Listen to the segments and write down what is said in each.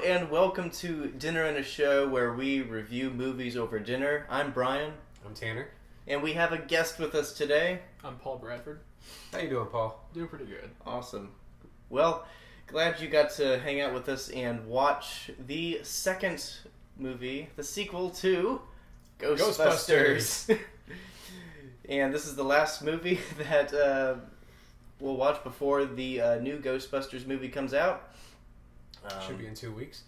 and welcome to Dinner and a Show, where we review movies over dinner. I'm Brian. I'm Tanner. And we have a guest with us today. I'm Paul Bradford. How you doing, Paul? Doing pretty good. Awesome. Well, glad you got to hang out with us and watch the second movie, the sequel to Ghostbusters. And this is the last movie that we'll watch before the new Ghostbusters movie comes out. Should be in 2 weeks,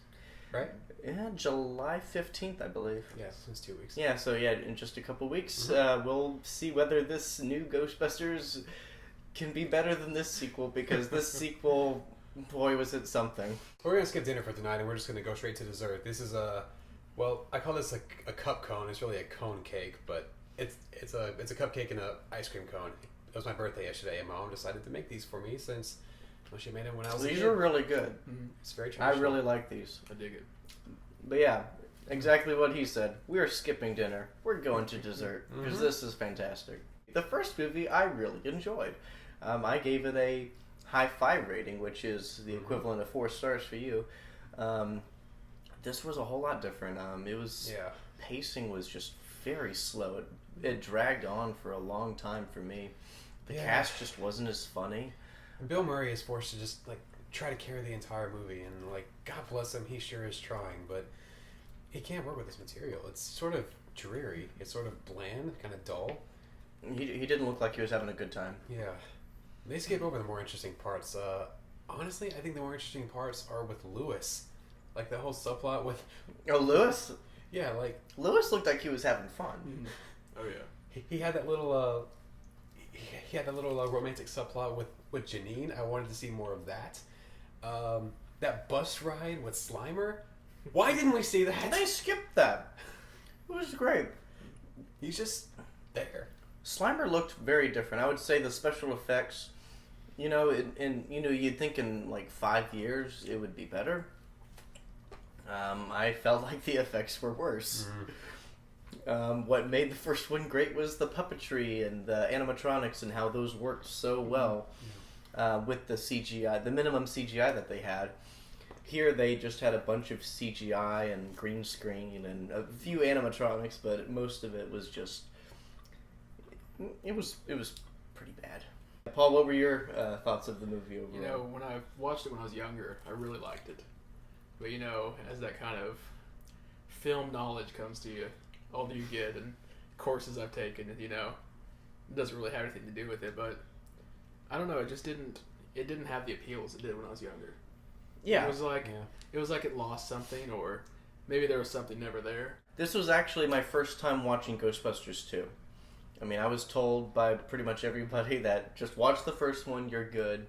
right? Yeah, July 15th, I believe. Yes, it's 2 weeks. Yeah, so yeah, in just a couple weeks, we'll see whether this new Ghostbusters can be better than this sequel, because this sequel, boy, was it something. We're going to skip dinner for tonight, and we're just going to go straight to dessert. This is well, I call this a cup cone. It's really a cone cake, but it's a cupcake and a ice cream cone. It was my birthday yesterday, and Mom decided to make these for me since she made them when I was a kid. These are really good. Mm-hmm. It's very traditional. I really like these. I dig it. But yeah, exactly what he said. We are skipping dinner. We're going to dessert, because this is fantastic. The first movie I really enjoyed. I gave it a high 5 rating, which is the equivalent of 4 stars for you. This was a whole lot different. Pacing was just very slow. It dragged on for a long time for me. The cast just wasn't as funny. And Bill Murray is forced to just try to carry the entire movie, and God bless him, he sure is trying, but he can't work with this material. It's sort of dreary. It's sort of bland, kind of dull. He didn't look like he was having a good time. Yeah. They skip over the more interesting parts. Honestly, I think the more interesting parts are with Lewis. Like the whole subplot with... Oh, Lewis? Yeah, Lewis looked like he was having fun. Mm-hmm. Oh, yeah. He had that little... He had that little romantic subplot with Janine. I wanted to see more of that. That bus ride with Slimer. Why didn't we see that? They skipped that. It was great. He's just there. Slimer looked very different. I would say the special effects, you'd think in 5 years it would be better. I felt like the effects were worse. What made the first one great was the puppetry and the animatronics and how those worked so well with the CGI, the minimum CGI that they had. Here they just had a bunch of CGI and green screen and a few animatronics, but most of it was just... It was pretty bad. Paul, what were your thoughts of the movie overall? When I watched it when I was younger, I really liked it. But, as that kind of film knowledge comes to you, older you get, and courses I've taken, it doesn't really have anything to do with it, but I don't know, it didn't have the appeal as it did when I was younger. Yeah. It was like it lost something, or maybe there was something never there. This was actually my first time watching Ghostbusters 2. I mean, I was told by pretty much everybody that just watch the first one, you're good.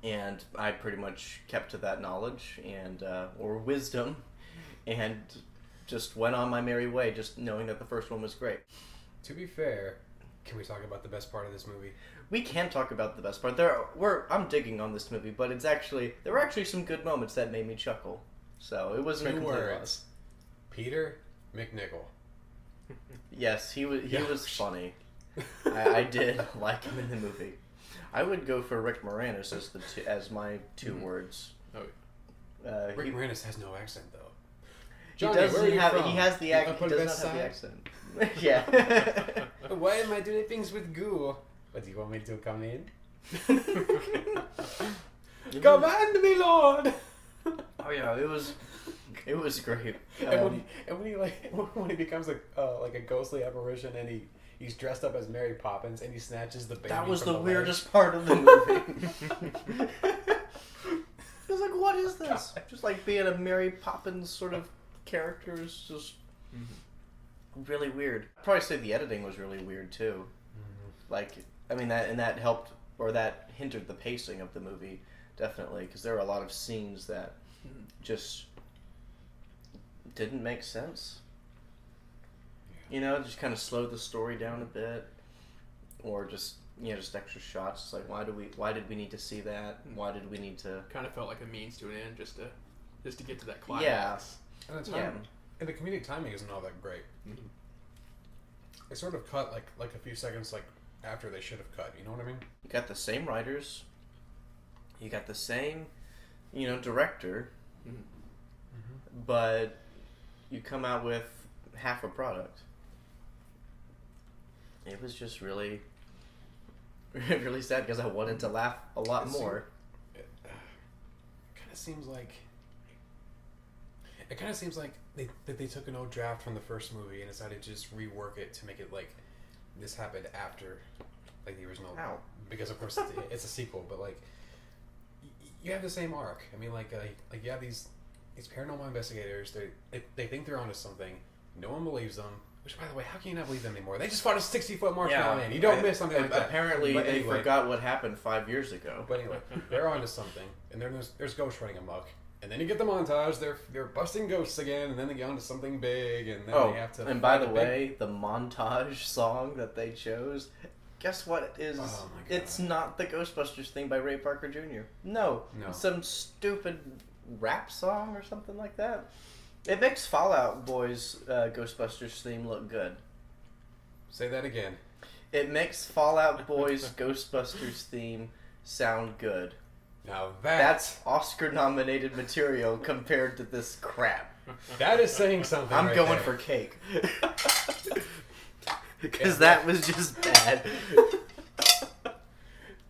And I pretty much kept to that knowledge and or wisdom, and just went on my merry way, just knowing that the first one was great. To be fair, can we talk about the best part of this movie? We can talk about the best part. I'm digging on this movie, but there were actually some good moments that made me chuckle. So it wasn't a complete loss. Peter McNichol. Yes, he was funny. I did like him in the movie. I would go for Rick Moranis as my 2 words. Oh, Rick Moranis has no accent though. Johnny, he has the accent. He does not have the accent. Yeah. Why am I doing things with goo? What, do you want me to come in? Command me, Lord. Oh yeah, it was great. And when he becomes a ghostly apparition, and he's dressed up as Mary Poppins, and he snatches the baby. That was from the leg. weirdest part of the movie. I was like, what is this? Just being a Mary Poppins sort of character is just really weird. I'd probably say the editing was really weird too. That helped, or that hindered the pacing of the movie, definitely, because there were a lot of scenes that just didn't make sense. Just kind of slowed the story down a bit, or just extra shots. It's like, why did we need to see that? Why did we need to? Kind of felt like a means to an end, just to get to that climax. And the comedic timing isn't all that great. They sort of cut like a few seconds after they should have cut. You know what I mean? You got the same writers. You got the same, director. but you come out with half a product. It was just really, really sad because I wanted to laugh a lot more. It kind of seems like they took an old draft from the first movie and decided to just rework it to make it like this happened after like the original. Ow. Because of course it's a sequel, but like you have the same arc. I mean, like you have these paranormal investigators. They think they're onto something. No one believes them. Which, by the way, how can you not believe them anymore? They just fought a 60-foot marshmallow man. You don't miss something like that. Apparently, they forgot what happened 5 years ago. But anyway, they're onto something, and there's ghosts running amok. And then you get the montage. They're busting ghosts again, and then they get onto something big, and then they have to. And by the way, the montage song that they chose. Guess what it is? Oh my God. It's not the Ghostbusters thing by Ray Parker Jr. No. It's some stupid rap song or something like that. It makes Fall Out Boy's Ghostbusters theme look good. Say that again. It makes Fall Out Boy's Ghostbusters theme sound good. Now that's Oscar-nominated material compared to this crap. That is saying something. I'm right going there. for Cake. Because that was just bad.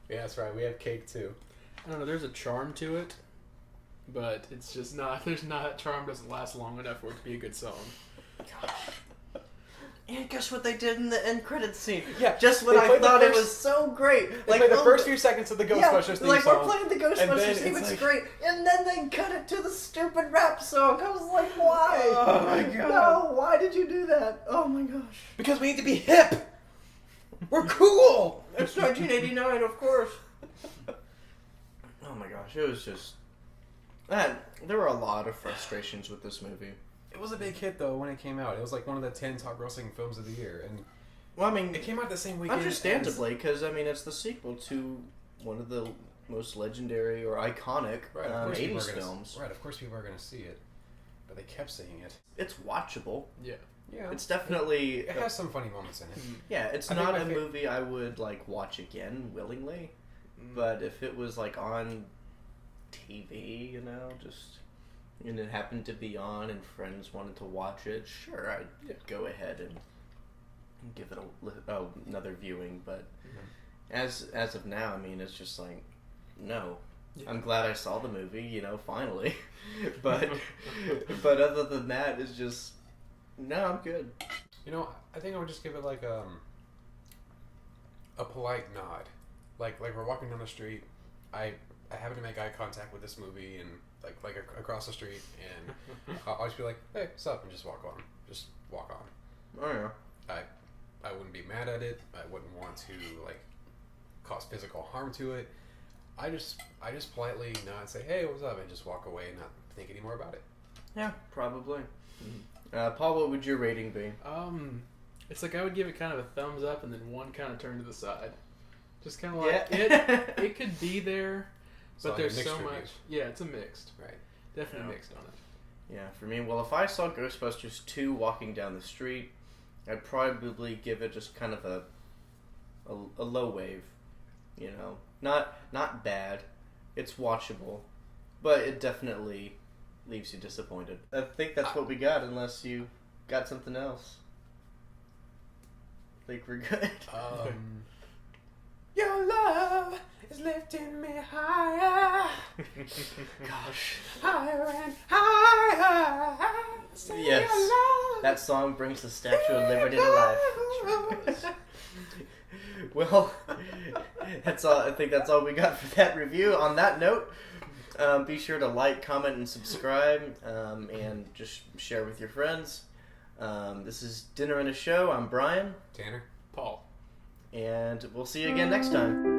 Yeah, that's right. We have Cake too. I don't know. There's a charm to it, but it's just not. That charm doesn't last long enough for it to be a good song. Gosh. And guess what they did in the end credits scene? Yeah, just when I thought it was so great. Like the first few seconds of the Ghostbusters theme like song. we're playing the Ghostbusters theme, it's great, and then they cut it to the stupid rap song. I was like, why? Oh my God! No, why did you do that? Oh my gosh! Because we need to be hip. We're cool. It's 1989, of course. Oh my gosh, it was just. Man, there were a lot of frustrations with this movie. It was a big hit though when it came out. It was like one of the 10 top grossing films of the year, and well, I mean, it came out the same weekend. Understandably, because I mean, it's the sequel to one of the most legendary or iconic 80s films. Right, of course people are going to see it, but they kept saying it. It's watchable. Yeah. It's definitely. It has some funny moments in it. Yeah, it's not a movie I would like watch again willingly, but if it was like on TV, just. And it happened to be on, and friends wanted to watch it. Sure, I'd go ahead and give it another viewing. But as of now, I mean, it's just like, no. Yeah. I'm glad I saw the movie, finally. but other than that, it's just no. I'm good. I think I would just give it like a polite nod, like we're walking down the street. I happen to make eye contact with this movie and. Like across the street, and I'll just be like, "Hey, what's up?" and just walk on. Just walk on. Oh yeah. I wouldn't be mad at it. I wouldn't want to like cause physical harm to it. I just politely nod and say, "Hey, what's up?" and just walk away and not think any more about it. Yeah, probably. Paul, what would your rating be? It's like I would give it kind of a thumbs up and then one kind of turn to the side. Just kind of like it could be there. But like there's so much. Yeah, it's a mixed. Right. Definitely mixed on it. Yeah, for me, well, if I saw Ghostbusters 2 walking down the street, I'd probably give it just kind of a low wave. Not bad. It's watchable. But it definitely leaves you disappointed. I think that's what we got, unless you got something else. I think we're good. Your love is lifting me higher. Gosh. Higher and higher. Yes. That song brings the Statue of Liberty to life. Well, that's all. I think that's all we got for that review. On that note, be sure to like, comment, and subscribe, and just share with your friends. This is Dinner and a Show. I'm Brian. Tanner. Paul. And we'll see you again next time.